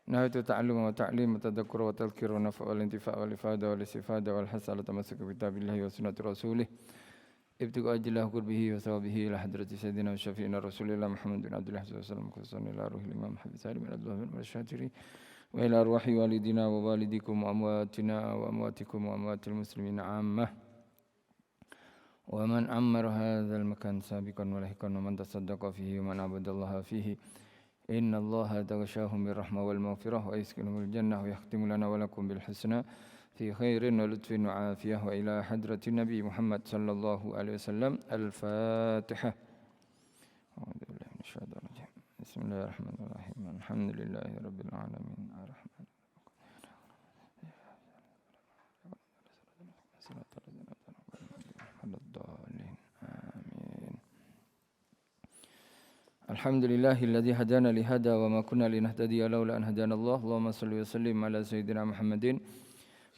نهاية التعلم وتعليم وتذكر وتذكير ونفع والانتفاع والإفادة والاستفادة والحث على تمسك بكتاب الله وسنة رسوله ابتغاء أجل الله قربه وثوابه إلى حضرة سيدنا وشفيعنا رسول الله محمد بن عبد الله صلى الله عليه وسلم خصوصا إلى روح الإمام محمد سالم بن عبد الله بن الشاتري وإلى أرواح والدينا ووالديكم وأمواتنا وأمواتكم وأموات المسلمين عامة ومن عمر هذا المكان سابقا ولاحقا ومن تصدق فيه ومن عبد الله فيه إن الله تغشاهم بالرحمة والمغفرة ويسكنهم الجنة ويختم لنا ولكم بالحسنى في خير ولطف وعافية وإلى حضرة النبي محمد صلى الله عليه وسلم الفاتحة. أعوذ بالله من الشيطان الرجيم. بسم الله الرحمن الرحيم. الحمد لله رب العالمين الرحمن الحمد لله الذي هدانا لهذا وما كنا لنهتدي لولا أن هدانا الله. اللهم صل وسلم على سيدنا محمد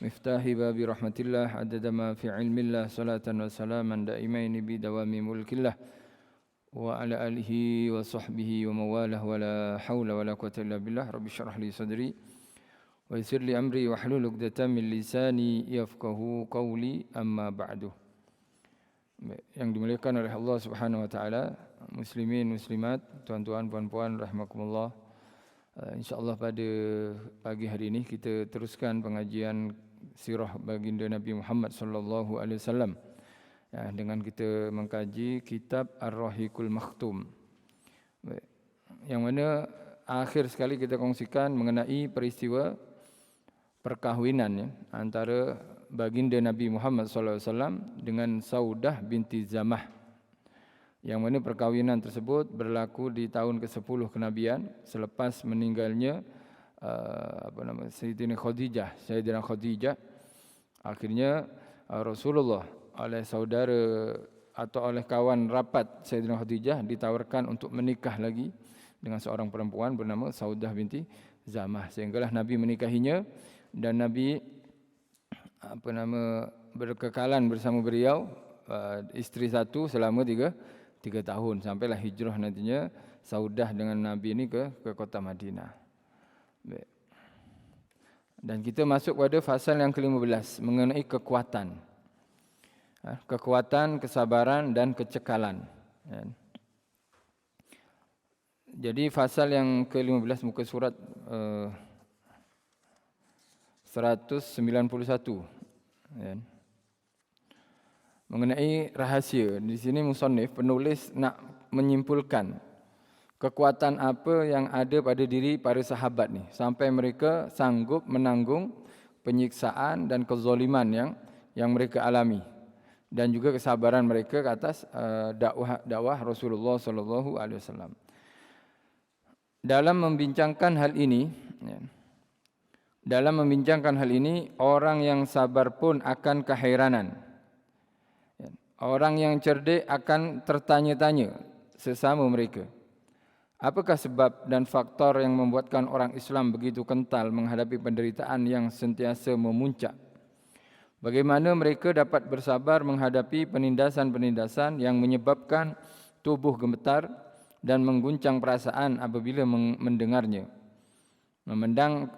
مفتاح باب رحمة الله عدد ما في علم الله صلاة وسلاما دائمين بدوام ملك الله وعلى آله وصحبه ومواله ولا حول ولا قوة إلا بالله. رب اشرح لي صدري ويسر لي أمري واحلل عقدة من لساني يفقهوا قولي أما بعد. Yang dimuliakan oleh Allah Subhanahu wa taala, muslimin muslimat, tuan-tuan puan-puan rahimakumullah. InsyaAllah pada pagi hari ini kita teruskan pengajian sirah baginda Nabi Muhammad sallallahu alaihi wasallam dengan kita mengkaji kitab Ar-Rahiqul Makhtum, yang mana akhir sekali kita kongsikan mengenai peristiwa perkahwinan antara baginda Nabi Muhammad sallallahu alaihi wasallam dengan Saudah binti Zamah, yang mana perkahwinan tersebut berlaku di tahun ke-10 kenabian selepas meninggalnya Sayyidina Khadijah. Akhirnya Rasulullah oleh saudara atau oleh kawan rapat Sayyidina Khadijah ditawarkan untuk menikah lagi dengan seorang perempuan bernama Saudah binti Zamah, sehinggalah Nabi menikahinya dan Nabi berkekalan bersama beliau isteri satu selama tiga tahun sampailah hijrah nantinya Saudah dengan Nabi ini ke kota Madinah. Dan kita masuk pada fasal yang ke-15 mengenai kekuatan, kesabaran dan kecekalan. Jadi fasal yang ke-15 muka surat 191 mengenai rahasia. Di sini musannif penulis nak menyimpulkan kekuatan apa yang ada pada diri para sahabat ni sampai mereka sanggup menanggung penyiksaan dan kezaliman yang mereka alami, dan juga kesabaran mereka ke atas dakwah Rasulullah sallallahu alaihi wasallam. Dalam membincangkan hal ini, orang yang sabar pun akan keheranan. Orang yang cerdik akan tertanya-tanya sesama mereka, apakah sebab dan faktor yang membuatkan orang Islam begitu kental menghadapi penderitaan yang sentiasa memuncak? Bagaimana mereka dapat bersabar menghadapi penindasan-penindasan yang menyebabkan tubuh gemetar dan mengguncang perasaan apabila mendengarnya?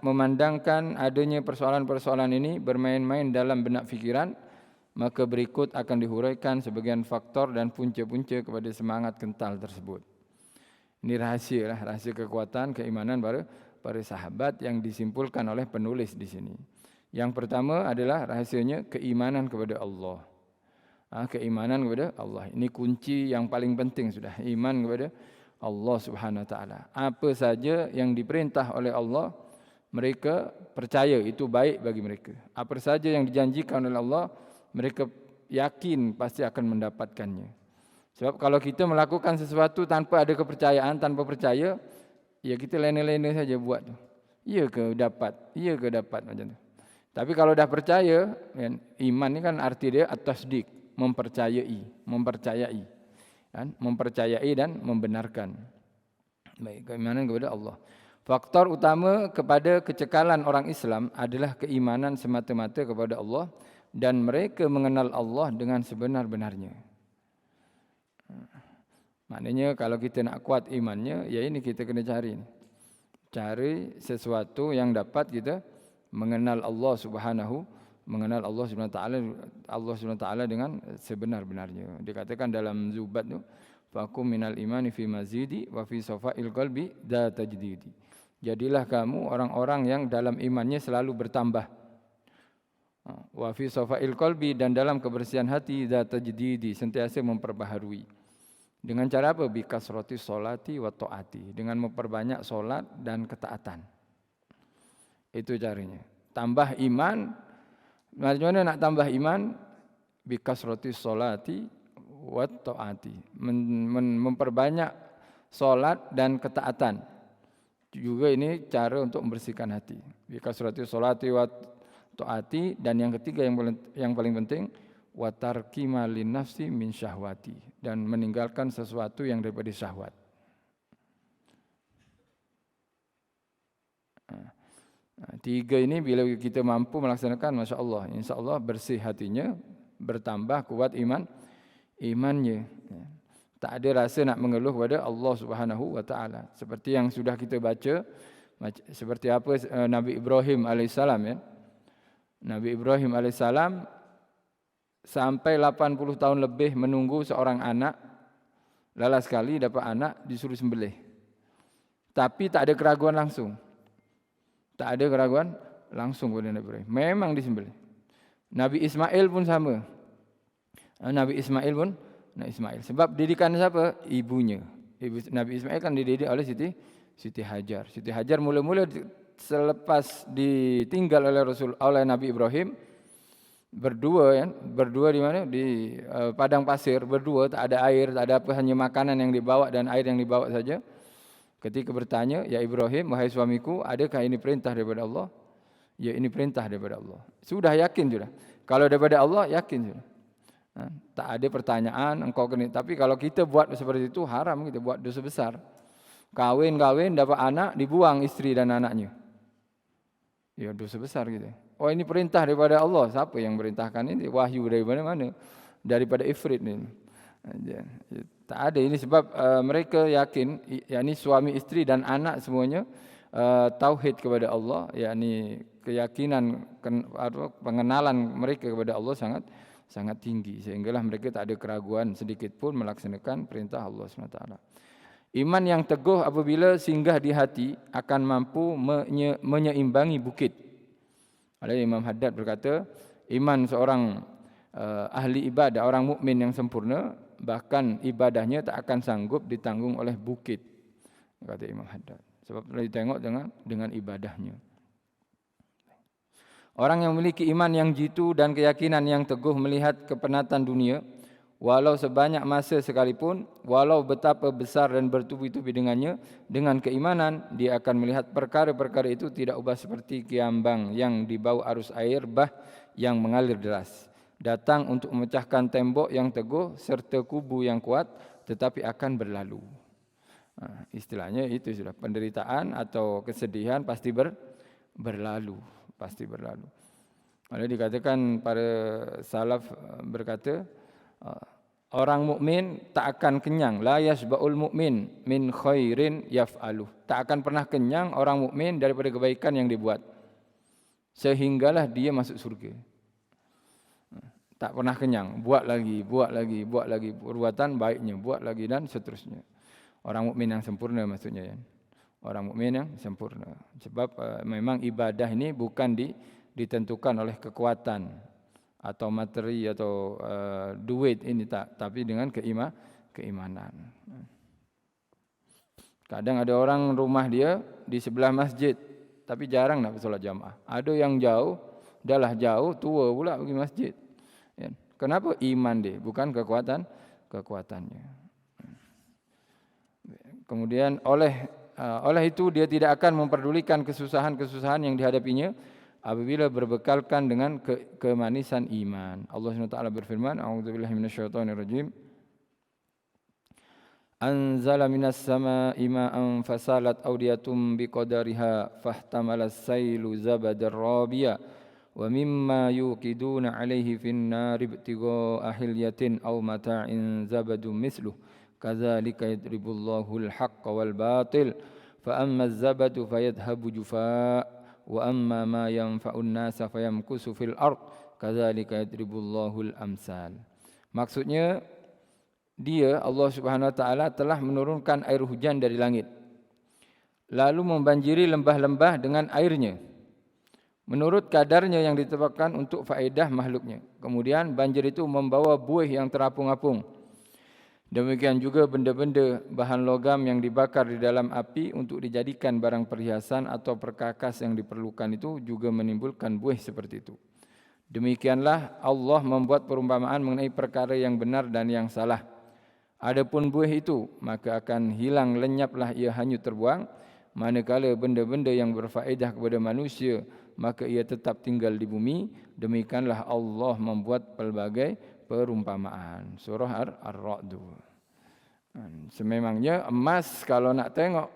Memandangkan adanya persoalan-persoalan ini bermain-main dalam benak fikiran, maka berikut akan dihuraikan sebagian faktor dan punca-punca kepada semangat kental tersebut. Ini rahasia kekuatan keimanan para sahabat yang disimpulkan oleh penulis di sini. Yang pertama adalah rahasianya keimanan kepada Allah. Keimanan kepada Allah. Ini kunci yang paling penting sudah, iman kepada Allah Subhanahu wa taala. Apa saja yang diperintah oleh Allah, mereka percaya itu baik bagi mereka. Apa saja yang dijanjikan oleh Allah, mereka yakin pasti akan mendapatkannya. Sebab kalau kita melakukan sesuatu tanpa ada kepercayaan, tanpa percaya, ya kita lena-lena saja buat tu. Iya ke dapat macam tu. Tapi kalau dah percaya, iman ni kan arti dia at-tasdiq, mempercayai dan membenarkan. Baik, keimanan kepada Allah. Faktor utama kepada kecekalan orang Islam adalah keimanan semata-mata kepada Allah dan mereka mengenal Allah dengan sebenar-benarnya. Maknanya kalau kita nak kuat imannya, ya ini kita kena cari. Cari sesuatu yang dapat kita mengenal Allah Subhanahu wa taala dengan sebenar-benarnya. Dikatakan dalam Zubat tu, fakum minal imani fi mazidi wa fi safa'il qalbi da tajdidi. Jadilah kamu orang-orang yang dalam imannya selalu bertambah. Wa fi safa'il qalbi, dan dalam kebersihan hati da tajdidi, sentiasa memperbaharui. Dengan cara apa? Bi kasrati sholati wa taati, dengan memperbanyak solat dan ketaatan. Itu caranya. Tambah iman. Bagaimana nak tambah iman? Bi kasrati sholati wa taati, memperbanyak solat dan ketaatan. Juga ini cara untuk membersihkan hati. Bi kasrati sholati wa taati, dan yang ketiga yang paling penting, wa tarki ma linnafsi min syahwati, dan meninggalkan sesuatu yang daripada syahwat. Tiga ini bila kita mampu melaksanakan, Masya Allah, insya Allah bersih hatinya, bertambah kuat imannya. Tak ada rasa nak mengeluh kepada Allah Subhanahu wa taala. Seperti yang sudah kita baca, seperti apa Nabi Ibrahim alaihissalam, ya. Nabi Ibrahim alaihissalam sampai 80 tahun lebih menunggu seorang anak. Lala sekali dapat anak, disuruh sembelih. Tapi tak ada keraguan langsung. Tak ada keraguan langsung kepada Nabi Ibrahim. Memang disembelih. Nabi Ismail pun sama. Nabi Ismail. Sebab didikan siapa? Ibunya. Nabi Ismail kan dididik oleh Siti Hajar. Siti Hajar mula-mula selepas ditinggal oleh Nabi Ibrahim, berdua di mana? Di padang pasir, berdua, tak ada air, tak ada apa, hanya makanan yang dibawa dan air yang dibawa saja. Ketika bertanya, ya Ibrahim, wahai suamiku, adakah ini perintah daripada Allah? Ya, ini perintah daripada Allah. Sudah yakin sudah. Kalau daripada Allah, yakin sudah. Tak ada pertanyaan, engkau kena. Tapi kalau kita buat seperti itu, haram, kita buat dosa besar. Kawin, dapat anak, dibuang isteri dan anaknya. Ya, dosa besar gitu. Oh, ini perintah daripada Allah. Siapa yang merintahkan ini? Wahyu dari mana-mana? Daripada Ifrit ini. Tak ada ini sebab mereka yakin, yakni suami isteri dan anak semuanya tauhid kepada Allah, yakni keyakinan pengenalan mereka kepada Allah sangat tinggi, sehinggalah mereka tak ada keraguan sedikit pun melaksanakan perintah Allah SWT. Iman yang teguh apabila singgah di hati akan mampu menyeimbangi bukit. Ada Imam Haddad berkata, iman seorang ahli ibadah, orang mukmin yang sempurna, bahkan ibadahnya tak akan sanggup ditanggung oleh bukit, kata Imam Haddad. Sebab telah ditengok dengan ibadahnya. Orang yang memiliki iman yang jitu dan keyakinan yang teguh melihat kepenatan dunia, walau sebanyak masa sekalipun, walau betapa besar dan bertubi-tubi dengannya, dengan keimanan dia akan melihat perkara-perkara itu tidak ubah seperti kiambang yang dibawa arus air bah yang mengalir deras, datang untuk memecahkan tembok yang teguh serta kubu yang kuat, tetapi akan berlalu. Istilahnya itu sudah, penderitaan atau kesedihan pasti berlalu. Lalu dikatakan para salaf berkata, orang mukmin tak akan kenyang, la yasba'ul mukmin min khairin yaf'aluh. Tak akan pernah kenyang orang mukmin daripada kebaikan yang dibuat, sehinggalah dia masuk surga. Tak pernah kenyang, buat lagi perbuatan baiknya, buat lagi dan seterusnya. Orang mukmin yang sempurna maksudnya, ya. Orang mukmin yang sempurna. Sebab memang ibadah ini bukan ditentukan oleh kekuatan atau materi atau duit ini, tapi dengan keimanan. Kadang ada orang rumah dia di sebelah masjid, tapi jarang nak solat jamaah. Ada yang jauh, dah jauh, tua pula pergi masjid. Kenapa? Iman dia, bukan kekuatannya. Kemudian oleh itu dia tidak akan memperdulikan kesusahan-kesusahan yang dihadapinya apabila berbekalkan dengan kemanisan iman. Allah SWT berfirman, A'udzubillahi minasyaitonirrajim. Anzala minas sama'i ma'an fasalat awdiyatum biqadariha fahtamalas sailu zabadar rabiya wa mimma yuqiduna alaihi finnar ibtigha'a hilyatin aw mata'in zabadun misluh kadzalika yadribullahu al-haqqa wal batil fa amma az-zabadu fayadhhabu jufaa wa amma ma yanfa'un nasa fayamkusu fil ard kadzalika yadribullahul amsal. Maksudnya dia Allah Subhanahu wa taala telah menurunkan air hujan dari langit lalu membanjiri lembah-lembah dengan airnya menurut kadarnya yang ditetapkan untuk faedah makhluknya. Kemudian banjir itu membawa buih yang terapung-apung. Demikian juga benda-benda bahan logam yang dibakar di dalam api untuk dijadikan barang perhiasan atau perkakas yang diperlukan itu juga menimbulkan buih seperti itu. Demikianlah Allah membuat perumpamaan mengenai perkara yang benar dan yang salah. Adapun buih itu maka akan hilang lenyaplah ia hanyut terbuang. Manakala benda-benda yang berfaedah kepada manusia maka ia tetap tinggal di bumi. Demikianlah Allah membuat pelbagai perumpamaan. Surah Ar-Ra'd. Sememangnya emas kalau nak tengok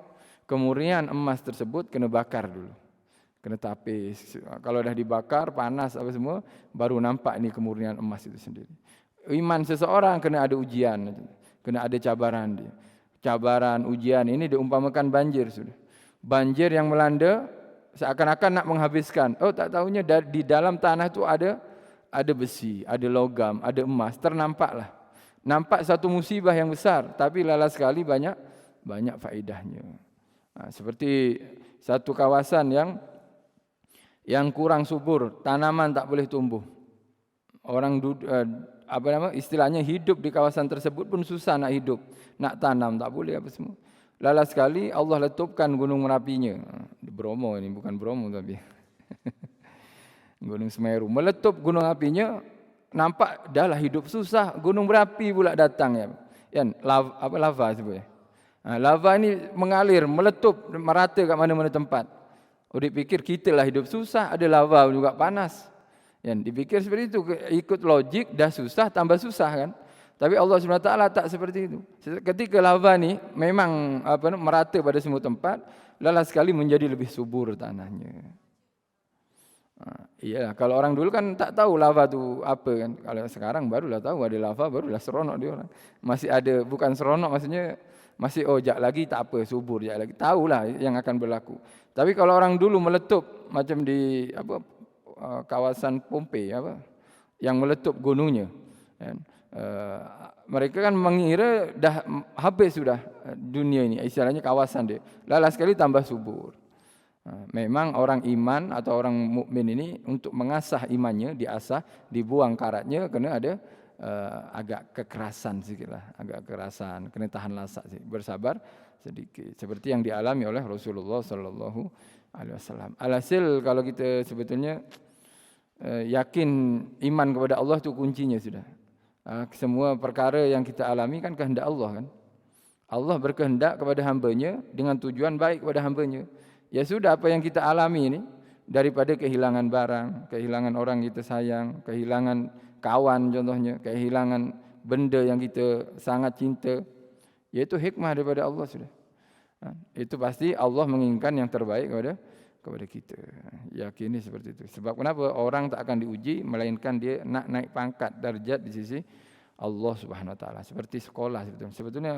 kemurnian emas tersebut kena bakar dulu. Kena tapis. Kalau dah dibakar panas apa semua baru nampak ni kemurnian emas itu sendiri. Iman seseorang kena ada ujian, kena ada cabaran dia. Cabaran ujian ini diumpamakan banjir sudah. Banjir yang melanda seakan-akan nak menghabiskan. Oh tak tahunya di dalam tanah itu ada besi, ada logam, ada emas. Ternampaklah. Nampak satu musibah yang besar, tapi lala sekali banyak faedahnya. Seperti satu kawasan yang kurang subur, tanaman tak boleh tumbuh. Orang istilahnya hidup di kawasan tersebut pun susah nak hidup, nak tanam tak boleh apa semua. Lala sekali Allah letupkan gunung Merapinya. Di Bromo ini bukan Bromo tapi Gunung Semeru meletup gunung apinya, nampak dahlah hidup susah, gunung berapi pula datang ya. Kan lava sebenarnya. Lava ini mengalir, meletup merata kat mana-mana tempat. Dipikir kita lah hidup susah, ada lava juga panas. Kan dipikir seperti itu, ikut logik dah susah tambah susah kan. Tapi Allah SWT tak seperti itu. Ketika lava ni memang merata pada semua tempat, lala sekali menjadi lebih subur tanahnya. Iya, kalau orang dulu kan tak tahu lava tu apa kan. Kalau sekarang barulah tahu ada lava, barulah seronok dia orang. Masih ada, bukan seronok maksudnya masih jak lagi tak apa, subur jak lagi. Tahulah yang akan berlaku. Tapi kalau orang dulu meletup macam di kawasan Pompei yang meletup gunungnya kan. Mereka kan mengira dah habis sudah dunia ini, istilahnya kawasan dia. Lala sekali tambah subur. Memang orang iman atau orang mukmin ini untuk mengasah imannya, diasah, dibuang karatnya kena ada agak kekerasan sikitlah, agak kekerasan, kena tahan lasak sih, bersabar sedikit. Seperti yang dialami oleh Rasulullah sallallahu alaihi wasallam. Alhasil kalau kita sebetulnya yakin iman kepada Allah itu kuncinya sudah. Semua perkara yang kita alami kan kehendak Allah kan. Allah berkehendak kepada hamba-Nya dengan tujuan baik kepada hamba-Nya. Ya sudah apa yang kita alami ini daripada kehilangan barang, kehilangan orang kita sayang, kehilangan kawan contohnya, kehilangan benda yang kita sangat cinta, yaitu hikmah daripada Allah sudah. Itu pasti Allah menginginkan yang terbaik kepada kita. Yakini seperti itu. Sebab kenapa orang tak akan diuji melainkan dia nak naik pangkat darjat di sisi Allah Subhanahu wa taala. Seperti sekolah sebetulnya. Sebetulnya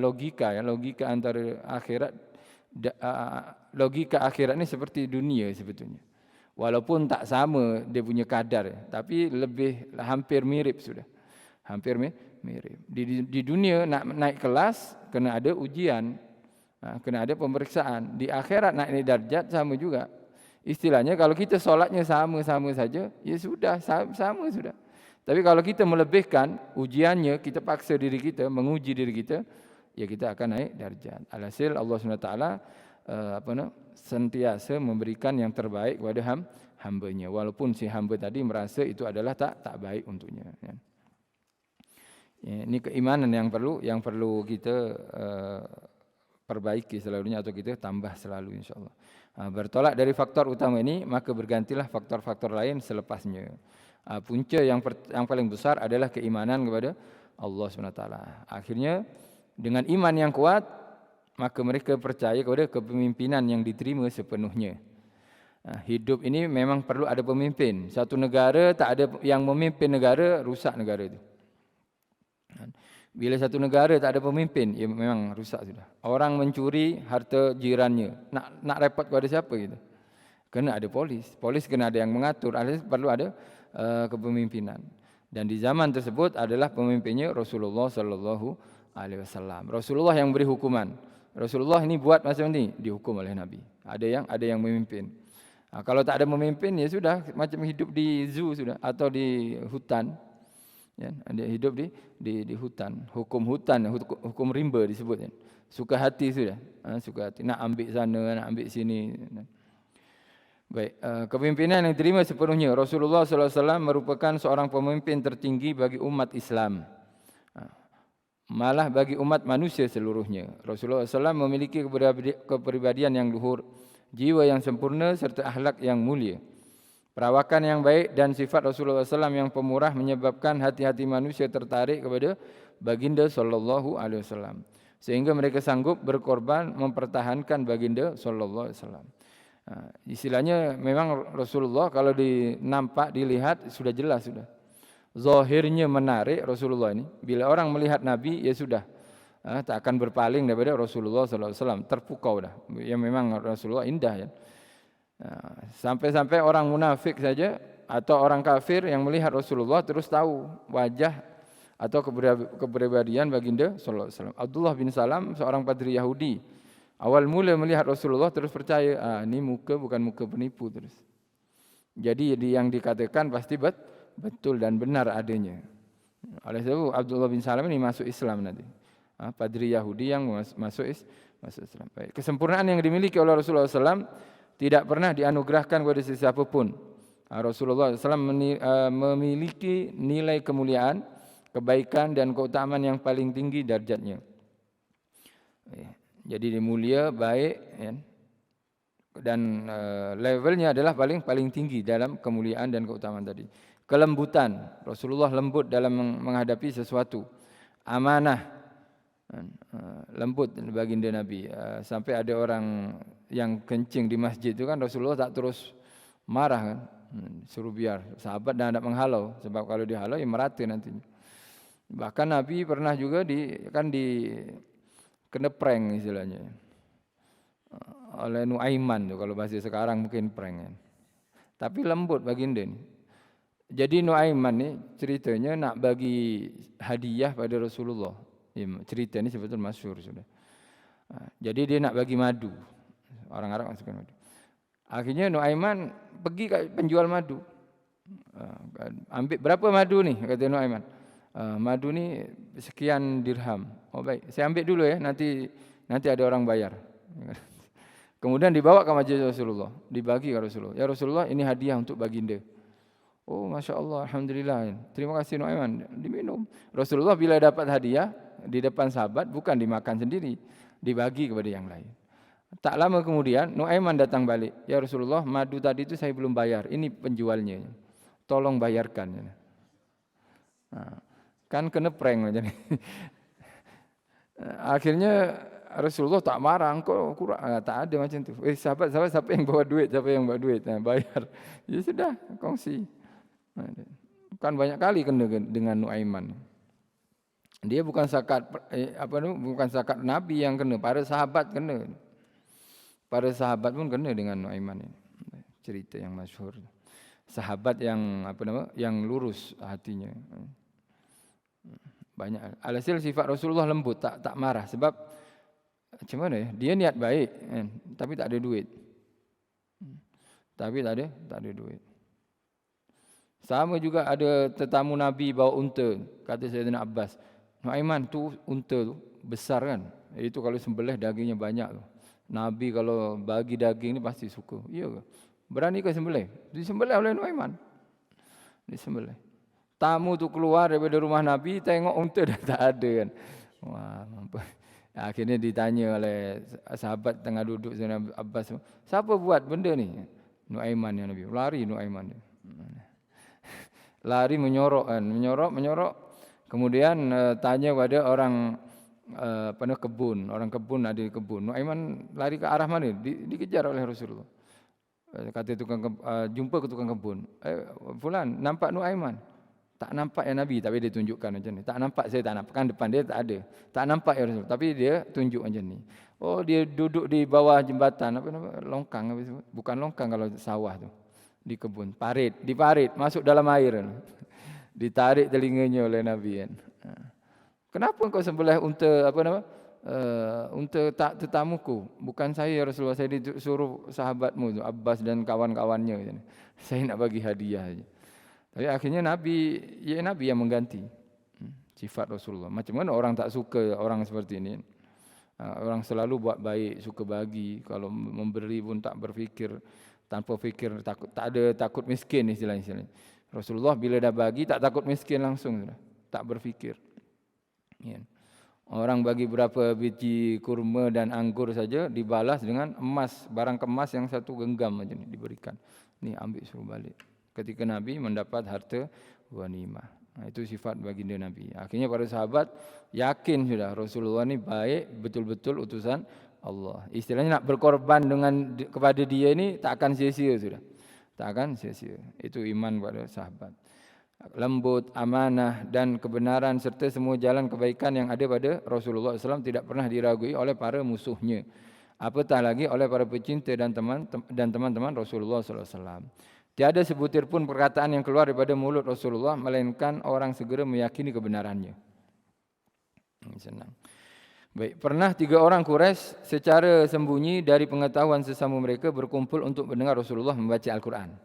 logika antara akhirat logika akhirat ni seperti dunia sebetulnya. Walaupun tak sama dia punya kadar, tapi hampir mirip sudah. Hampir mirip. Di dunia nak naik kelas kena ada ujian. Kena ada pemeriksaan. Di akhirat naik darjat sama juga. Istilahnya kalau kita solatnya sama-sama saja, ya sudah, sama sudah. Tapi kalau kita melebihkan ujiannya, kita paksa diri kita, menguji diri kita, ya kita akan naik darjat. Alhasil Allah SWT sentiasa memberikan yang terbaik kepada hamba-Nya. Walaupun si hamba tadi merasa itu adalah tak baik untuknya. Ya, ini keimanan yang perlu kita perbaiki selalunya atau kita tambah selalu insyaAllah. Bertolak dari faktor utama ini, maka bergantilah faktor-faktor lain selepasnya. Punca yang paling besar adalah keimanan kepada Allah SWT. Akhirnya dengan iman yang kuat, maka mereka percaya kepada kepemimpinan yang diterima sepenuhnya. Hidup ini memang perlu ada pemimpin. Satu negara tak ada yang memimpin negara, rusak negara itu. Bila satu negara tak ada pemimpin, ya memang rusak sudah. Orang mencuri harta jirannya, nak repot kepada siapa gitu? Kena ada polis. Polis kena ada yang mengatur. Perlu ada kepemimpinan. Dan di zaman tersebut adalah pemimpinnya Rasulullah Sallallahu Alaihi Wasallam. Rasulullah yang beri hukuman. Rasulullah ini buat macam ni, dihukum oleh Nabi. Ada yang memimpin. Kalau tak ada pemimpin, ya sudah macam hidup di zoo sudah atau di hutan. Ya, dia hidup di hutan, hukum hutan, hukum rimba disebut. Ya. Suka hati sudah, suka hati. Nak ambil sana, nak ambil sini. Baik, kepimpinan yang diterima sepenuhnya. Rasulullah SAW merupakan seorang pemimpin tertinggi bagi umat Islam. Malah bagi umat manusia seluruhnya. Rasulullah SAW memiliki kepribadian yang luhur, jiwa yang sempurna serta akhlak yang mulia. Perawakan yang baik dan sifat Rasulullah SAW yang pemurah menyebabkan hati-hati manusia tertarik kepada baginda Sallallahu Alaihi Wasallam, sehingga mereka sanggup berkorban mempertahankan baginda Sallallahu Alaihi Wasallam. Istilahnya memang Rasulullah kalau nampak dilihat sudah jelas sudah. Zahirnya menarik Rasulullah ini. Bila orang melihat Nabi ya sudah tak akan berpaling daripada Rasulullah Sallallahu Alaihi Wasallam, terpukau dah. Ya memang Rasulullah indah ya. Sampai-sampai orang munafik saja atau orang kafir yang melihat Rasulullah terus tahu wajah atau kepribadian baginda sallallahu alaihi wasallam. Abdullah bin Salam, seorang padri Yahudi, awal mula melihat Rasulullah terus percaya, ini muka bukan muka penipu terus. Jadi yang dikatakan pasti betul dan benar adanya. Oleh sebab Abdullah bin Salam ini masuk Islam nanti. Padri Yahudi yang masuk Islam. Baik. Kesempurnaan yang dimiliki oleh Rasulullah SAW tidak pernah dianugerahkan kepada sesiapa pun. Rasulullah SAW memiliki nilai kemuliaan, kebaikan dan keutamaan yang paling tinggi darjatnya. Jadi dia mulia, baik, dan levelnya adalah paling tinggi dalam kemuliaan dan keutamaan tadi. Kelembutan, Rasulullah lembut dalam menghadapi sesuatu. Amanah, lembut baginda Nabi. Sampai ada orang yang kencing di masjid itu kan Rasulullah tak terus marah kan, suruh biar sahabat dan tidak menghalau, sebab kalau dihalau ya merata nantinya. Bahkan Nabi pernah juga kena prank istilahnya oleh Nuaiman tu, kalau bahasa sekarang mungkin prank kan. Tapi lembut baginda ni. Jadi Nuaiman ni ceritanya nak bagi hadiah pada Rasulullah. Cerita ni sebetulnya masyhur sudah. Jadi dia nak bagi madu. Orang Arab masukkan madu. Akhirnya Nuaiman pergi ke penjual madu. Ambil berapa madu ni? Kata Nuaiman. Madu ni sekian dirham. Oh baik, saya ambil dulu ya. Nanti ada orang bayar. Kemudian dibawa ke majlis Rasulullah. Dibagi ke Rasulullah. Ya Rasulullah, ini hadiah untuk baginda. Oh Masya Allah, Alhamdulillah. Terima kasih Nuaiman. Diminum. Rasulullah bila dapat hadiah di depan sahabat bukan dimakan sendiri, dibagi kepada yang lain. Tak lama kemudian Nuaiman datang balik. Ya Rasulullah, madu tadi itu saya belum bayar. Ini penjualnya. Tolong bayarkan. Kan kena prank macam ni. Akhirnya Rasulullah tak marah, engkau kurang, tak ada macam tu. Sahabat siapa yang bawa duit, bayar. Ya sudah, kongsi. Kan banyak kali kena dengan Nuaiman. Dia bukan sakat Nabi yang kena, para sahabat kena. Para sahabat pun kena dengan Nuaiman ini. Cerita yang masyhur. Sahabat yang lurus hatinya. Banyak. Alhasil sifat Rasulullah lembut, tak marah, sebab macam mana ya? Dia niat baik, tapi tak ada duit. Sama juga ada tetamu Nabi bawa unta, kata Sayyidina Abbas. Nuaiman tu unta tu besar kan? Itu kalau sembelih dagingnya banyak tu. Nabi kalau bagi daging ni pasti suka. Iya ke? Berani ke sembelih? Disembelih oleh Nuaiman. Disembelih. Tamu tu keluar daripada rumah Nabi, tengok unta dah tak ada kan. Wah, akhirnya ditanya oleh sahabat tengah duduk Sayyidina Abbas, siapa buat benda ni? Nuaiman ya Nabi. Lari Nuaiman. Lari menyorok. Kemudian tanya pada orang kebun, orang kebun ada di kebun. Nuaiman lari ke arah mana? Dikejar oleh Rasulullah. Kata jumpa ke tukang kebun. Fulan, nampak Nuaiman? tak nampak ya Nabi, tapi dia tunjukkan macam ni. Tak nampak, saya tak nampak, kan depan dia tak ada. Tak nampak ya Rasul, tapi dia tunjuk macam ni. Oh, dia duduk di bawah jembatan, apa nama, longkang apa sebut? Bukan longkang kalau sawah tu. Di kebun, diparit, masuk dalam air. Ditarik telinganya oleh Nabi kan. Kenapa kau sembelih unta apa nama? Unta tak tetamuku. Bukan saya ya Rasulullah, saya disuruh sahabatmu tu, Abbas dan kawan-kawannya. Saya nak bagi hadiah saja. Tapi akhirnya Nabi yang mengganti sifat Rasulullah. Macam mana orang tak suka orang seperti ini? Orang selalu buat baik, suka bagi. Kalau memberi pun tak berfikir, tanpa fikir, tak ada takut miskin istilahnya. Rasulullah bila dah bagi tak takut miskin langsung, tak berfikir. Ya. Orang bagi berapa biji kurma dan anggur saja dibalas dengan emas, barang kemas yang satu genggam macam ni diberikan. Ni ambil suruh balik. Ketika Nabi mendapat harta ghanimah. Itu sifat baginda Nabi. Akhirnya para sahabat yakin sudah Rasulullah ni baik, betul-betul utusan Allah. Istilahnya nak berkorban kepada dia ni tak akan sia-sia sudah. Tak akan sia-sia. Itu iman pada sahabat. Lembut, amanah dan kebenaran serta semua jalan kebaikan yang ada pada Rasulullah SAW tidak pernah diragui oleh para musuhnya. Apatah lagi oleh para pecinta dan teman-teman Rasulullah SAW. Tiada sebutir pun perkataan yang keluar daripada mulut Rasulullah melainkan orang segera meyakini kebenarannya. Senang. Baik, pernah 3 orang Quraisy secara sembunyi dari pengetahuan sesama mereka berkumpul untuk mendengar Rasulullah membaca Al-Quran.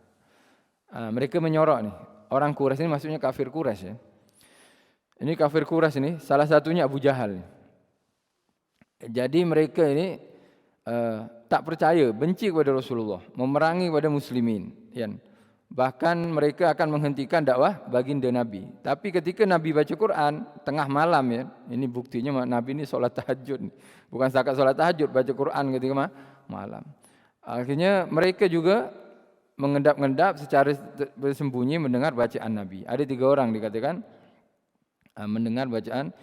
Mereka menyorok ni. Orang Quraisy ini maksudnya kafir Quraisy ya. Ini kafir Quraisy ini salah satunya Abu Jahal. Jadi mereka ini tak percaya, benci kepada Rasulullah, memerangi kepada muslimin, ya. Bahkan mereka akan menghentikan dakwah baginda Nabi. Tapi ketika Nabi baca Quran tengah malam ya, ini buktinya Nabi ini solat tahajud, bukan setakat solat tahajud, baca Quran ketika malam. Akhirnya mereka juga mengendap-endap secara bersembunyi mendengar bacaan Nabi. Ada 3 orang dikatakan mendengar bacaan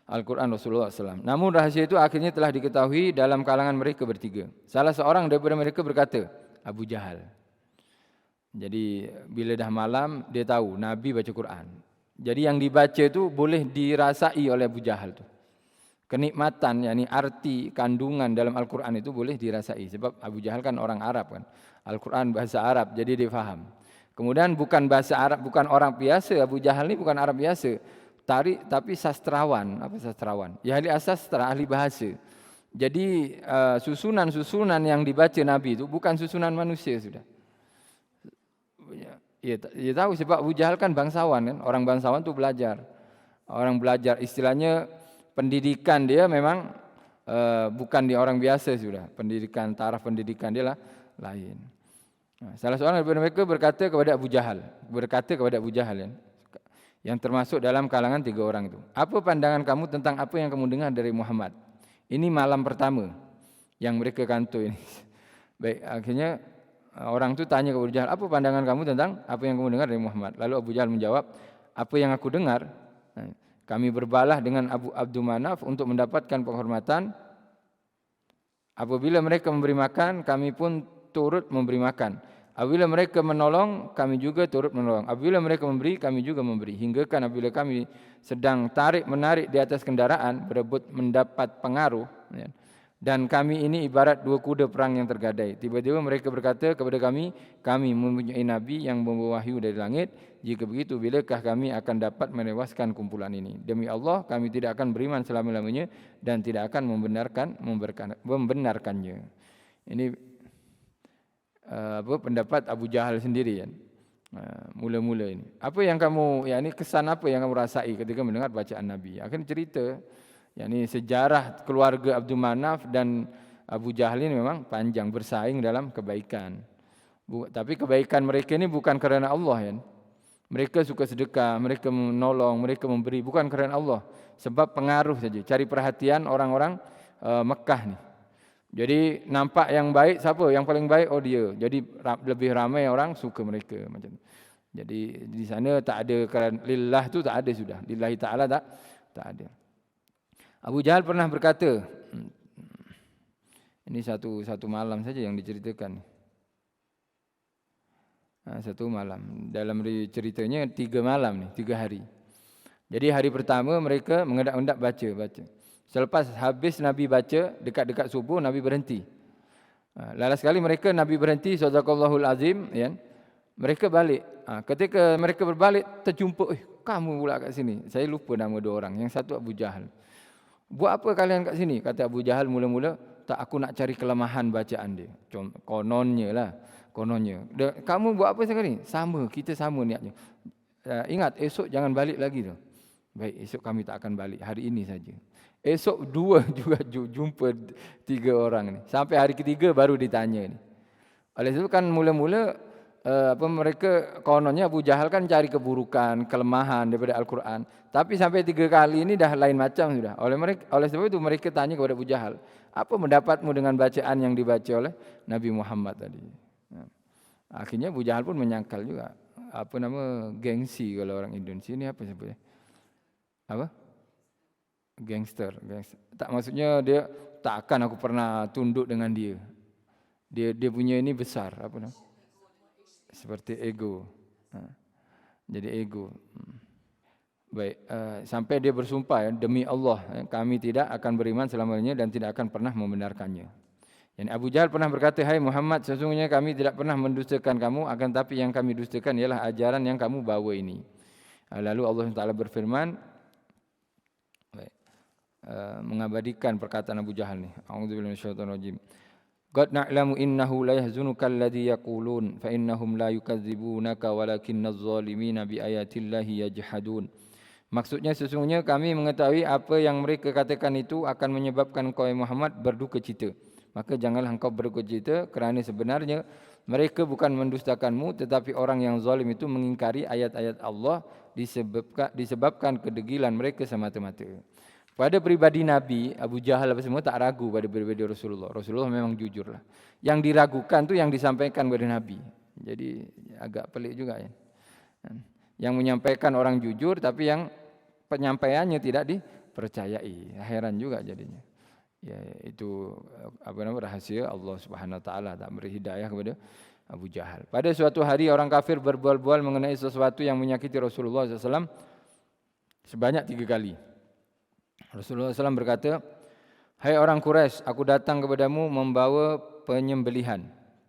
Al-Quran Rasulullah SAW. Namun rahasia itu akhirnya telah diketahui dalam kalangan mereka bertiga. Salah seorang daripada mereka berkata, Abu Jahal. Jadi bila dah malam dia tahu Nabi baca Quran. Jadi yang dibaca itu boleh dirasai oleh Abu Jahal tu. Kenikmatan, yakni arti kandungan dalam Al-Quran itu boleh dirasai. Sebab Abu Jahal kan orang Arab kan. Al-Quran bahasa Arab, jadi dia faham. Kemudian bukan bahasa Arab, bukan orang biasa. Abu Jahal ni bukan Arab biasa. Tapi sastrawan. Apa sastrawan? Ya ahli sastra, ahli bahasa. Jadi susunan-susunan yang dibaca Nabi itu bukan susunan manusia sudah. Ya tahu sebab Abu Jahal kan bangsawan kan. Orang bangsawan tu belajar. Orang belajar istilahnya pendidikan dia memang bukan di orang biasa sudah. Pendidikan, taraf pendidikan dia lah lain. Salah seorang daripada mereka berkata kepada Abu Jahal. Ya, yang termasuk dalam kalangan 3 orang itu. Apa pandangan kamu tentang apa yang kamu dengar dari Muhammad? Ini malam pertama yang mereka kantoi ini. Baik, akhirnya orang itu tanya kepada Abu Jahal, apa pandangan kamu tentang apa yang kamu dengar dari Muhammad? Lalu Abu Jahal menjawab, apa yang aku dengar, kami berbalah dengan Abu Abdul Manaf untuk mendapatkan penghormatan. Apabila mereka memberi makan, kami pun turut memberi makan. Apabila mereka menolong, kami juga turut menolong. Apabila mereka memberi, kami juga memberi. Hingga kan apabila kami sedang tarik-menarik di atas kendaraan, berebut mendapat pengaruh. Ya. Dan kami ini ibarat 2 kuda perang yang tergadai. Tiba-tiba mereka berkata kepada kami mempunyai Nabi yang membawa wahyu dari langit. Jika begitu, bilakah kami akan dapat menewaskan kumpulan ini? Demi Allah, kami tidak akan beriman selama-lamanya dan tidak akan membenarkannya. Ini pendapat Abu Jahal sendiri kan. Mula-mula ini. Apa yang kamu, yakni kesan apa yang kamu rasai ketika mendengar bacaan Nabi? Akan cerita, yakni sejarah keluarga Abdul Manaf dan Abu Jahal ini memang panjang, bersaing dalam kebaikan. Tapi kebaikan mereka ini bukan kerana Allah kan. Mereka suka sedekah, mereka menolong, mereka memberi bukan kerana Allah, sebab pengaruh saja, cari perhatian orang-orang Mekah ni. Jadi nampak yang baik siapa? Yang paling baik dia. Jadi lebih ramai orang suka mereka macam tu. Jadi di sana tak ada kerana lillah tu tak ada sudah. Lillahi taala tak ada. Abu Jahal pernah berkata, ini satu malam saja yang diceritakan. 1 malam. Dalam ceritanya 3 malam nih, 3 hari. Jadi hari pertama mereka mengendap-endap baca. Selepas habis Nabi baca, dekat-dekat subuh Nabi berhenti. Lala sekali mereka Nabi berhenti, sadaqallahul azim, ya. Mereka balik. Ketika mereka berbalik terjumpa, kamu pula kat sini. Saya lupa nama 2 orang. Yang satu Abu Jahal. Buat apa kalian kat sini? Kata Abu Jahal mula-mula, tak, aku nak cari kelemahan bacaan dia. Kononnya lah. Kamu buat apa sekarang ni? Sama, kita sama niatnya. Ingat, esok jangan balik lagi tu. Baik, esok kami tak akan balik. Hari ini saja. Esok 2 juga jumpa 3 orang ni. Sampai hari ketiga baru ditanya ni. Oleh sebab kan mula-mula mereka kononnya Abu Jahal kan cari keburukan, kelemahan daripada Al-Quran. Tapi sampai 3 kali ini dah lain macam sudah. Oleh sebab itu mereka tanya kepada Abu Jahal, apa pendapatmu dengan bacaan yang dibaca oleh Nabi Muhammad tadi? Akhirnya Abu Jahal pun menyangkal juga. Apa nama, gengsi kalau orang Indonesia ni apa sebutnya? Apa? Gangster. Tak, maksudnya dia takkan aku pernah tunduk dengan dia. Dia punya ini besar, apa nama? Seperti ego. Jadi ego. Baik, sampai dia bersumpah, demi Allah, kami tidak akan beriman selamanya dan tidak akan pernah membenarkannya. Yani Abu Jahal pernah berkata, hai Muhammad, sesungguhnya kami tidak pernah mendustakan kamu, akan tapi yang kami dustakan ialah ajaran yang kamu bawa ini. Lalu Allah Taala berfirman, mengabadikan perkataan Abu Jahal ni. A'udzubillahi minasyaitonir rajim. Qad na'lamu innahu la yahzunuka alladhi yaqulun fa innahum la yukadzibunaka walakinnaz zalimina bi ayatillahi yajhadun. Maksudnya sesungguhnya kami mengetahui apa yang mereka katakan itu akan menyebabkan engkau Muhammad berduka cita. Maka janganlah engkau berduka cita kerana sebenarnya mereka bukan mendustakanmu tetapi orang yang zalim itu mengingkari ayat-ayat Allah disebabkan kedegilan mereka semata-mata. Pada pribadi Nabi, Abu Jahal apa semua tak ragu pada pribadi Rasulullah. Rasulullah memang jujurlah. Yang diragukan tu yang disampaikan kepada Nabi. Jadi agak pelik juga ya. Yang menyampaikan orang jujur tapi yang penyampaiannya tidak dipercayai. Heran juga jadinya. Ya, itu apa nama, rahasia Allah Subhanahu Wa Taala tak beri hidayah kepada Abu Jahal. Pada suatu hari orang kafir berbual-bual mengenai sesuatu yang menyakiti Rasulullah SAW sebanyak 3 kali. Rasulullah SAW berkata, hai orang Quraisy, aku datang kepadamu membawa penyembelihan.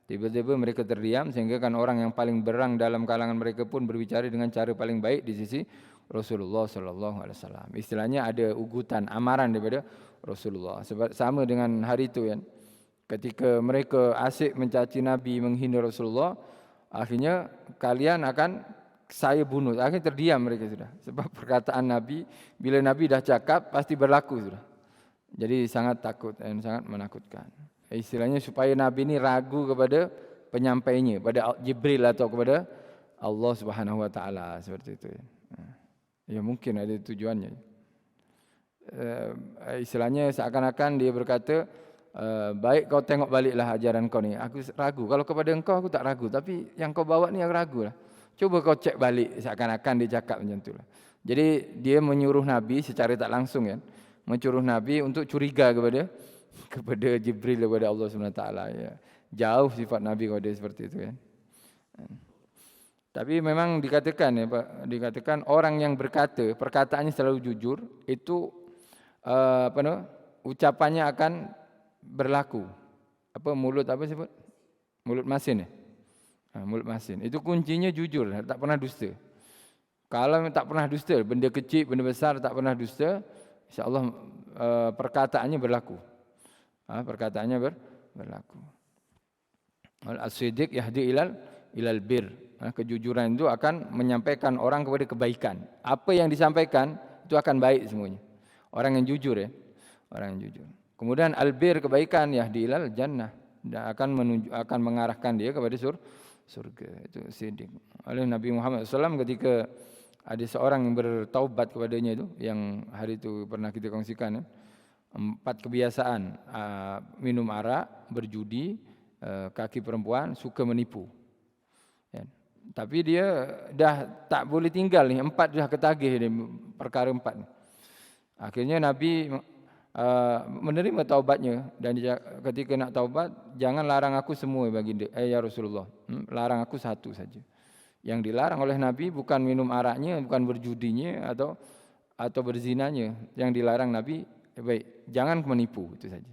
Tiba-tiba mereka terdiam sehingga kan orang yang paling berang dalam kalangan mereka pun berbicara dengan cara paling baik di sisi Rasulullah SAW. Istilahnya ada ugutan, amaran daripada Rasulullah. Sebab sama dengan hari itu kan, ketika mereka asyik mencaci Nabi, menghina Rasulullah, akhirnya kalian akan saya bunuh. Akhirnya terdiam mereka sudah. Sebab perkataan Nabi, bila Nabi dah cakap, pasti berlaku sudah. Jadi sangat takut dan sangat menakutkan. Istilahnya supaya Nabi ini ragu kepada penyampainya, pada Jibril atau kepada Allah Subhanahu Wa Taala seperti itu. Ya mungkin ada tujuannya. Istilahnya seakan-akan dia berkata, baik kau tengok baliklah ajaran kau ni. Aku ragu. Kalau kepada engkau aku tak ragu. Tapi yang kau bawa ni aku ragu lah. Cuba kau cek balik, seakan-akan dia cakap macam itulah. Jadi dia menyuruh Nabi secara tak langsung kan, menyuruh Nabi untuk curiga kepada Jibril, kepada Allah SWT. Ya. Jauh sifat Nabi kalau dia seperti itu kan. Tapi memang dikatakan ya Pak, dikatakan orang yang berkata, perkataannya selalu jujur, itu ucapannya akan berlaku. Mulut apa sebut? Mulut masin ya? Mulut masin. Itu kuncinya jujur, tak pernah dusta. Kalau tak pernah dusta, benda kecil, benda besar tak pernah dusta, insya-Allah perkataannya berlaku. Perkataannya berlaku. Al-siddiq yahdi ilal bir. Kejujuran itu akan menyampaikan orang kepada kebaikan. Apa yang disampaikan itu akan baik semuanya. Orang yang jujur ya. Orang yang jujur. Kemudian al-bir, kebaikan, yahdi ilal jannah. Dan akan mengarahkan dia kepada surga. Itu siddiq. Oleh Nabi Muhammad SAW ketika ada seorang yang bertaubat kepadanya itu, yang hari itu pernah kita kongsikan ya. 4 kebiasaan, minum arak, berjudi, kaki perempuan, suka menipu. Ya. Tapi dia dah tak boleh tinggal ni, 4 dah ketagih ni, perkara 4 ni. Akhirnya Nabi menerima taubatnya, dan ketika nak taubat, jangan larang aku semua baginda, ya Rasulullah, larang aku satu saja. Yang dilarang oleh Nabi bukan minum araknya, bukan berjudinya atau berzinanya. Yang dilarang Nabi, baik, jangan menipu, itu saja.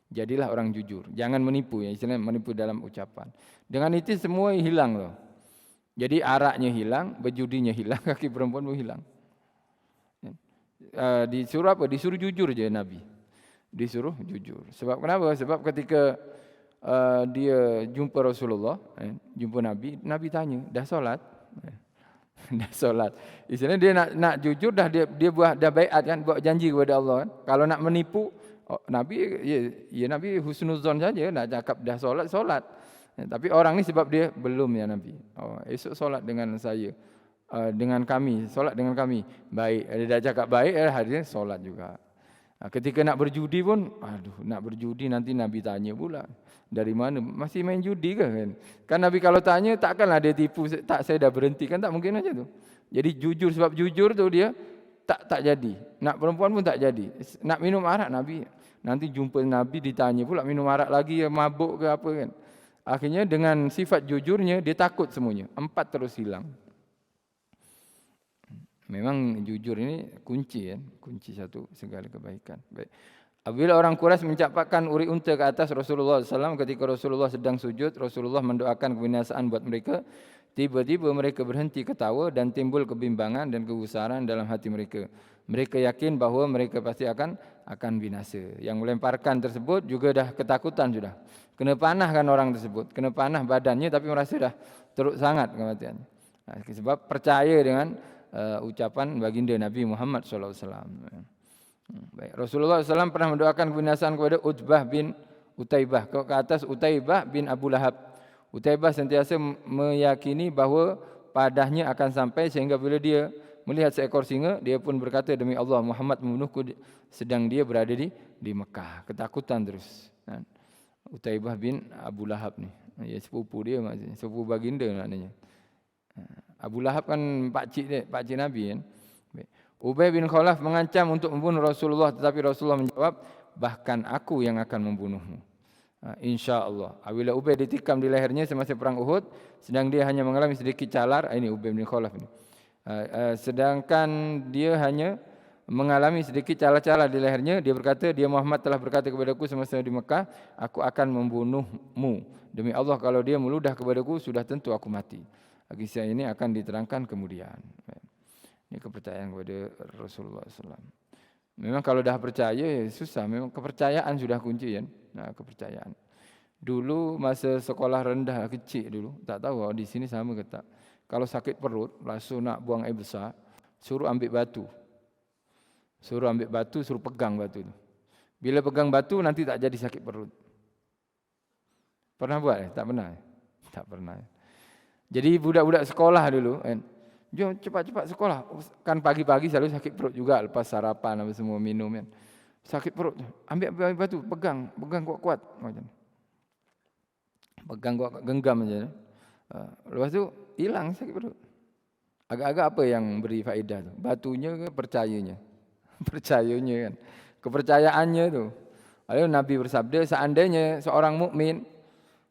Jadilah orang jujur, jangan menipu, ya istilahnya menipu dalam ucapan. Dengan itu semua hilang loh. Jadi araknya hilang, berjudinya hilang, kaki perempuan pun hilang. Disuruh apa? Disuruh jujur je Nabi. Disuruh jujur. Sebab kenapa? Sebab ketika dia jumpa Rasulullah, jumpa Nabi, Nabi tanya, dah solat? Dah solat. Istilahnya dia nak jujur, dah dia buat dah baiat kan, buat janji kepada Allah kan. Kalau nak menipu, Nabi Nabi husnuzon saja, nak cakap dah solat. Tapi orang ni sebab dia belum ya Nabi. Esok solat dengan saya. Dengan kami, solat dengan kami. Baik, dia dah cakap baik, hari solat juga. Ketika nak berjudi pun, nak berjudi nanti Nabi tanya pula. Dari mana? Masih main judi ke kan? Kan Nabi kalau tanya, takkanlah dia tipu, tak saya dah berhenti kan, tak mungkin aja tu. Jadi jujur, sebab jujur tu dia tak jadi. Nak perempuan pun tak jadi. Nak minum arak Nabi, nanti jumpa Nabi ditanya pula minum arak lagi, mabuk ke apa kan. Akhirnya dengan sifat jujurnya dia takut semuanya. 4 terus hilang. Memang jujur ini kunci kan, kunci satu segala kebaikan. Baik. Apabila orang Quraisy mencampakkan uri unta ke atas Rasulullah SAW ketika Rasulullah sedang sujud, Rasulullah mendoakan kebinasaan buat mereka. Tiba-tiba mereka berhenti ketawa dan timbul kebimbangan dan kegusaran dalam hati mereka. Mereka yakin bahawa mereka pasti akan binasa. Yang melemparkan tersebut juga dah ketakutan sudah. Kena panah kan orang tersebut, kena panah badannya tapi merasa dah teruk sangat kematiannya. Sebab percaya dengan ucapan baginda Nabi Muhammad SAW. Baik. Rasulullah SAW pernah mendoakan kebinasaan kepada Utbah bin Utaibah, ke atas Utaibah bin Abu Lahab. Utaibah sentiasa meyakini bahawa padahnya akan sampai, sehingga bila dia melihat seekor singa, dia pun berkata, demi Allah Muhammad membunuhku sedang dia berada di Mekah. Ketakutan terus. Utaibah bin Abu Lahab ni, ya sepupu dia maksudnya, sepupu baginda maknanya. Abu Lahab kan pakcik Nabi kan. Ubay bin Khalaf mengancam untuk membunuh Rasulullah, tetapi Rasulullah menjawab, bahkan aku yang akan membunuhmu. InsyaAllah. Apabila Ubay ditikam di lehernya semasa perang Uhud, sedang dia hanya mengalami sedikit calar, ini Ubay bin Khalaf ini. Sedangkan dia hanya mengalami sedikit calar-calar di lehernya, dia berkata, dia Muhammad telah berkata kepadaku semasa di Mekah, aku akan membunuhmu. Demi Allah, kalau dia meludah kepadaku, sudah tentu aku mati. Kisah ini akan diterangkan kemudian. Ini kepercayaan kepada Rasulullah SAW. Memang kalau dah percaya susah. Memang kepercayaan sudah kunci kan. Kepercayaan. Dulu masa sekolah rendah kecil dulu, tak tahu di sini sama ke tak. Kalau sakit perut, langsung nak buang air besar, suruh ambil batu. Suruh pegang batu tu. Bila pegang batu nanti tak jadi sakit perut. Pernah buat? Tak pernah. Tak pernah. Jadi budak-budak sekolah dulu kan, jom cepat-cepat sekolah. Kan pagi-pagi selalu sakit perut juga lepas sarapan apa semua minum kan. Sakit perut, ambil batu, pegang kuat-kuat macam. Pegang kuat, genggam aja. Lepas tu hilang sakit perut. Agak-agak apa yang beri faedah tu? Batunya ke percayanya? Percayanya kan. Kepercayaannya tu. Lalu Nabi bersabda, seandainya seorang mukmin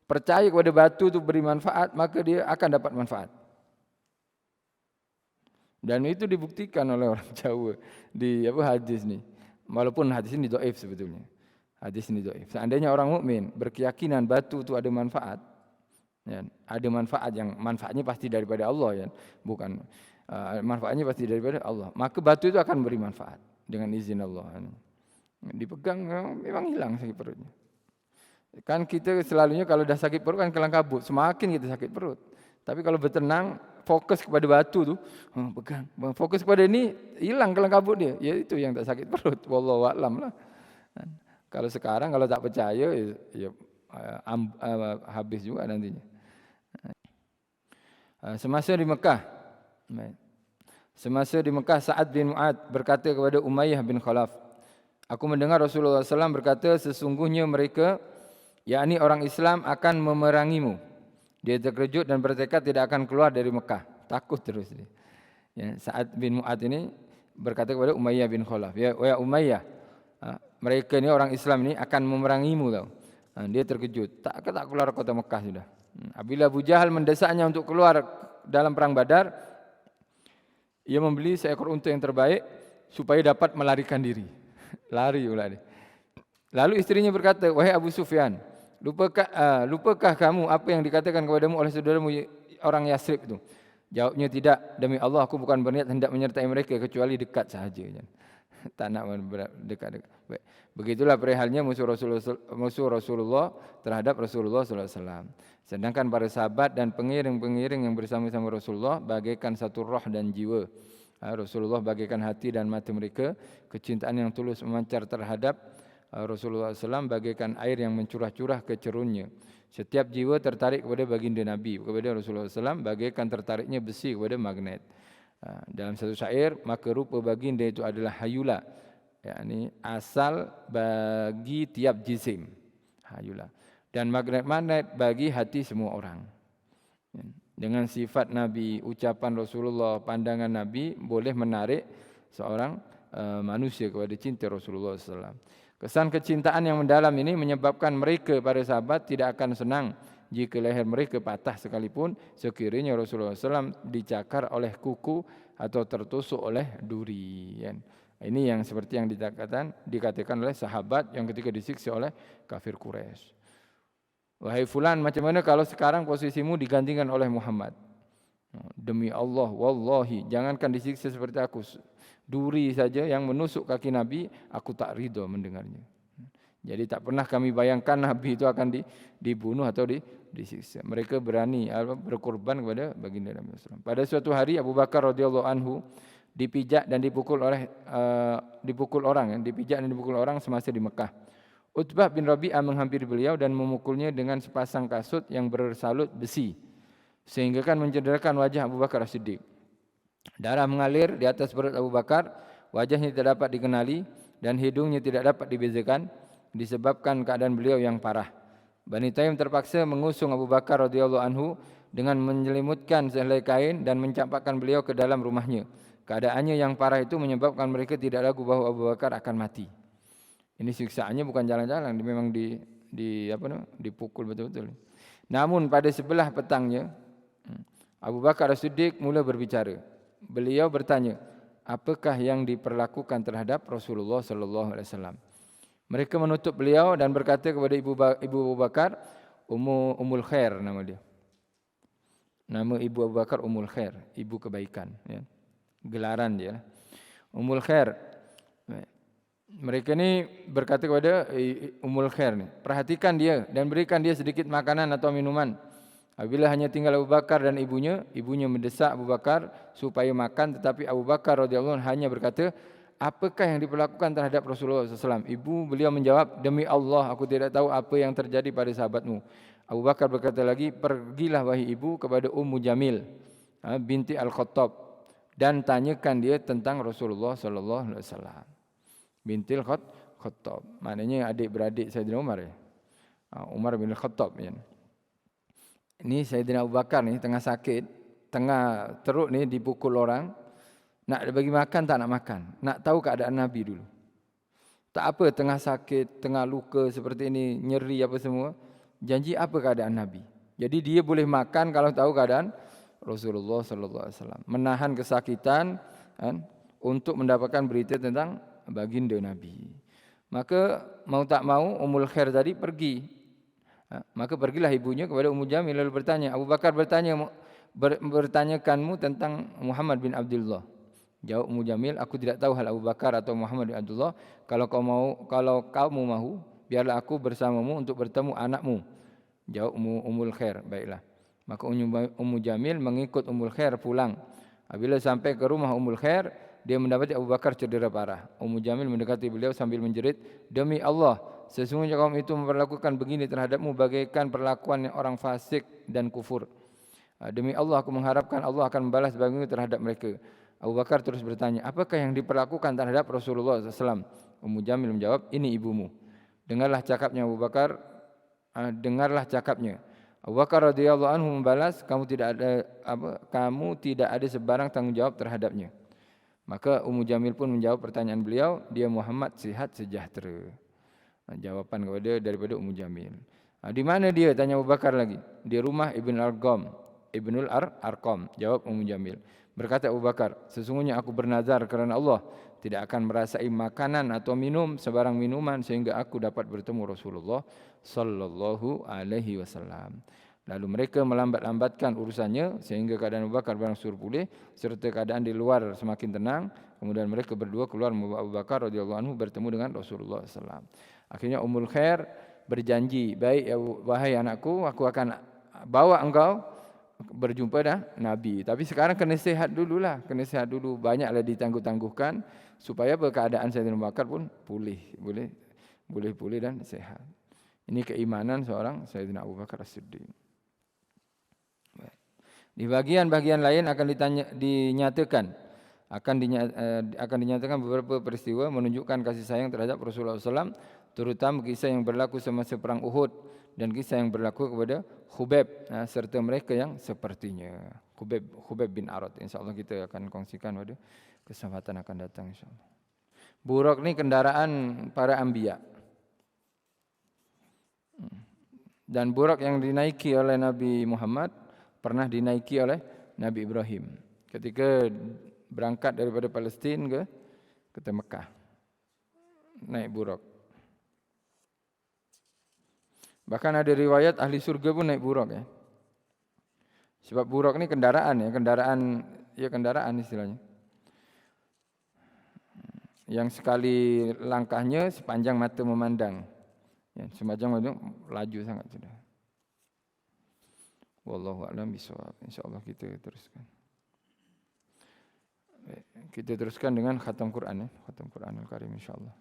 percaya kepada batu itu beri manfaat, maka dia akan dapat manfaat. Dan itu dibuktikan oleh orang Jawa di hadis ni. Walaupun hadis ini dhaif sebetulnya. Hadis ini dhaif. Seandainya orang mukmin berkeyakinan batu itu ada manfaat, ya, ada manfaat yang manfaatnya pasti daripada Allah ya, bukan manfaatnya pasti daripada Allah, maka batu itu akan beri manfaat dengan izin Allah. Dipegang memang hilang sakit perutnya. Kan kita selalunya kalau dah sakit perut kan kelang kabut, semakin kita sakit perut. Tapi kalau bertenang, fokus kepada batu tu, pegang. Fokus kepada ini, hilang kelang kabut dia. Ya itu yang tak sakit perut. Wallahu a'lam lah. Kalau sekarang kalau tak percaya, habis juga nantinya. Semasa di Mekah, Sa'ad bin Mu'ad berkata kepada Umayyah bin Khalaf, aku mendengar Rasulullah SAW berkata, sesungguhnya mereka, yakni orang Islam akan memerangimu. Dia terkejut dan bertekad tidak akan keluar dari Mekah. Takut terus dia. Ya, Sa'ad bin Mu'ad ini berkata kepada Umayyah bin Khalaf, ya Umayyah, Mereka ni orang Islam ni akan memerangimu tau. Dia terkejut. Tak keluar kota Mekah sudah. Apabila Abu Jahal mendesaknya untuk keluar dalam perang Badar, ia membeli seekor unta yang terbaik supaya dapat melarikan diri. Lari pula dia. Lalu istrinya berkata, "Wahai Abu Sufyan, lupakah kamu apa yang dikatakan kepadamu oleh saudaramu orang Yasrib itu?" Jawabnya, "Tidak, demi Allah aku bukan berniat hendak menyertai mereka kecuali dekat sahaja." Tak nak dekat-dekat. Begitulah perihalnya musuh Rasulullah terhadap Rasulullah sallallahu alaihi wasallam. Sedangkan para sahabat dan pengiring-pengiring yang bersama-sama Rasulullah bagaikan satu roh dan jiwa. Rasulullah bagaikan hati dan mata mereka. Kecintaan yang tulus memancar terhadap Rasulullah SAW bagaikan air yang mencurah-curah ke cerunnya. Setiap jiwa tertarik kepada baginda Nabi, kepada Rasulullah SAW bagaikan tertariknya besi kepada magnet. Dalam satu syair, maka rupa baginda itu adalah hayula, yakni asal bagi tiap jisim, hayula, dan magnet-magnet bagi hati semua orang. Dengan sifat Nabi, ucapan Rasulullah, pandangan Nabi boleh menarik seorang manusia kepada cinta Rasulullah SAW. Kesan kecintaan yang mendalam ini menyebabkan mereka, para sahabat, tidak akan senang jika leher mereka patah sekalipun sekiranya Rasulullah SAW dicakar oleh kuku atau tertusuk oleh duri. Ini yang seperti yang dikatakan oleh sahabat yang ketika disiksa oleh kafir Quraisy. "Wahai fulan, macam mana kalau sekarang posisimu digantikan oleh Muhammad? Demi Allah, wallahi, jangankan disiksa seperti aku. Duri saja yang menusuk kaki Nabi, aku tak ridha mendengarnya." Jadi tak pernah kami bayangkan Nabi itu akan dibunuh atau disiksa. Mereka berani berkorban kepada baginda Nabi SAW. Pada suatu hari Abu Bakar radhiyallahu anhu dipijak dan dipukul orang semasa di Mekah. Utbah bin Rabi'ah menghampiri beliau dan memukulnya dengan sepasang kasut yang bersalut besi, sehingga kan mencederakan wajah Abu Bakar As-Siddiq. Darah mengalir di atas perut Abu Bakar, wajahnya tidak dapat dikenali dan hidungnya tidak dapat dibezakan disebabkan keadaan beliau yang parah. Bani Taim terpaksa mengusung Abu Bakar radhiyallahu anhu dengan menyelimutkan sehelai kain dan mencampakkan beliau ke dalam rumahnya. Keadaannya yang parah itu menyebabkan mereka tidak ragu bahawa Abu Bakar akan mati. Ini siksaannya bukan jalan-jalan, memang dipukul betul-betul. Namun pada sebelah petangnya Abu Bakar As-Siddiq mula berbicara. Beliau bertanya, apakah yang diperlakukan terhadap Rasulullah sallallahu alaihi wasallam? Mereka menutup beliau dan berkata kepada ibu Abu Bakar, Ummul Khair nama dia. Nama ibu Abu Bakar Ummul Khair, ibu kebaikan, ya. Gelaran dia. Ummul Khair. Mereka ni berkata kepada Ummul Khair ni, perhatikan dia dan berikan dia sedikit makanan atau minuman. Apabila hanya tinggal Abu Bakar dan ibunya mendesak Abu Bakar supaya makan, tetapi Abu Bakar radhiyallahu anhu hanya berkata, apakah yang diperlakukan terhadap Rasulullah SAW? Ibu beliau menjawab, demi Allah aku tidak tahu apa yang terjadi pada sahabatmu. Abu Bakar berkata lagi, pergilah wahai ibu kepada Ummu Jamil binti Al-Khattab dan tanyakan dia tentang Rasulullah SAW. Bintil Khattab, maknanya adik-beradik Sayyidina Umar, ya. Umar bin Khattab, ya. Ini Sayyidina Abu Bakar ni tengah sakit, tengah teruk ni dipukul orang. Nak bagi makan tak nak makan. Nak tahu keadaan Nabi dulu. Tak apa tengah sakit, tengah luka seperti ini, nyeri apa semua. Janji apa keadaan Nabi. Jadi dia boleh makan kalau tahu keadaan Rasulullah sallallahu alaihi wasallam. Menahan kesakitan untuk mendapatkan berita tentang baginda Nabi. Maka mau tak mau Ummul Khair tadi pergi. Maka pergilah ibunya kepada Ummu Jamil lalu bertanya, Abu Bakar bertanyakanmu tentang Muhammad bin Abdullah. Jawab Ummu Jamil, aku tidak tahu hal Abu Bakar atau Muhammad bin Abdullah. Kalau kamu mahu, biarlah aku bersamamu untuk bertemu anakmu. Jawab Ummul Khair, baiklah. Maka Ummu Jamil mengikut Ummul Khair pulang. Apabila sampai ke rumah Ummul Khair, dia mendapati Abu Bakar cedera parah. Ummu Jamil mendekati beliau sambil menjerit, demi Allah, sesungguhnya kaum itu memperlakukan begini terhadapmu bagaikan perlakuan orang fasik dan kufur. Demi Allah, aku mengharapkan Allah akan membalas bagimu terhadap mereka. Abu Bakar terus bertanya, apakah yang diperlakukan terhadap Rasulullah SAW? Ummu Jamil menjawab, ini ibumu. Dengarlah cakapnya Abu Bakar. Abu Bakar radhiyallahu anhu membalas, kamu tidak ada sebarang tanggungjawab terhadapnya. Maka Ummu Jamil pun menjawab pertanyaan beliau, dia Muhammad sihat sejahtera. Jawapan kepada daripada Ummu Jamil. Di mana dia? Tanya Abu Bakar lagi. Di rumah Ibnul Arqam. Jawab Ummu Jamil. Berkata Abu Bakar, sesungguhnya aku bernazar kerana Allah tidak akan merasai makanan atau minum sebarang minuman sehingga aku dapat bertemu Rasulullah sallallahu alaihi wasallam. Lalu mereka melambat-lambatkan urusannya sehingga keadaan Abu Bakar berangsur pulih serta keadaan di luar semakin tenang. Kemudian mereka berdua keluar membawa Abu Bakar radhiyallahu anhu bertemu dengan Rasulullah sallallahu alaihi wasallam. Akhirnya Ummul Khair berjanji, baik ya wahai anakku, aku akan bawa engkau berjumpa dah Nabi. Tapi sekarang kena sihat dululah, kena sihat dulu. Banyaklah ditangguh-tangguhkan supaya keadaan Sayyidina Abu Bakar pun pulih, boleh pulih dan sihat. Ini keimanan seorang Sayyidina Abu Bakar As-Siddiq. Di bagian-bagian lain akan dinyatakan beberapa peristiwa menunjukkan kasih sayang terhadap Rasulullah SAW, terutama kisah yang berlaku semasa perang Uhud dan kisah yang berlaku kepada Khubayb serta mereka yang sepertinya. Khubayb bin Arad. InsyaAllah kita akan kongsikan pada kesempatan akan datang insyaAllah. Buraq ni kendaraan para anbiya. Dan buraq yang dinaiki oleh Nabi Muhammad pernah dinaiki oleh Nabi Ibrahim ketika berangkat daripada Palestin ke Mekah. Naik buraq. Bahkan ada riwayat ahli surga pun naik buraq ya. Sebab buraq ni kendaraan istilahnya. Yang sekali langkahnya sepanjang mata memandang. Ya, semacam itu laju sangat sudah. Wallahu a'lam bishawab. Insyaallah kita teruskan. Kita teruskan dengan khatam Quran ya, khatam Quranul Karim insyaallah.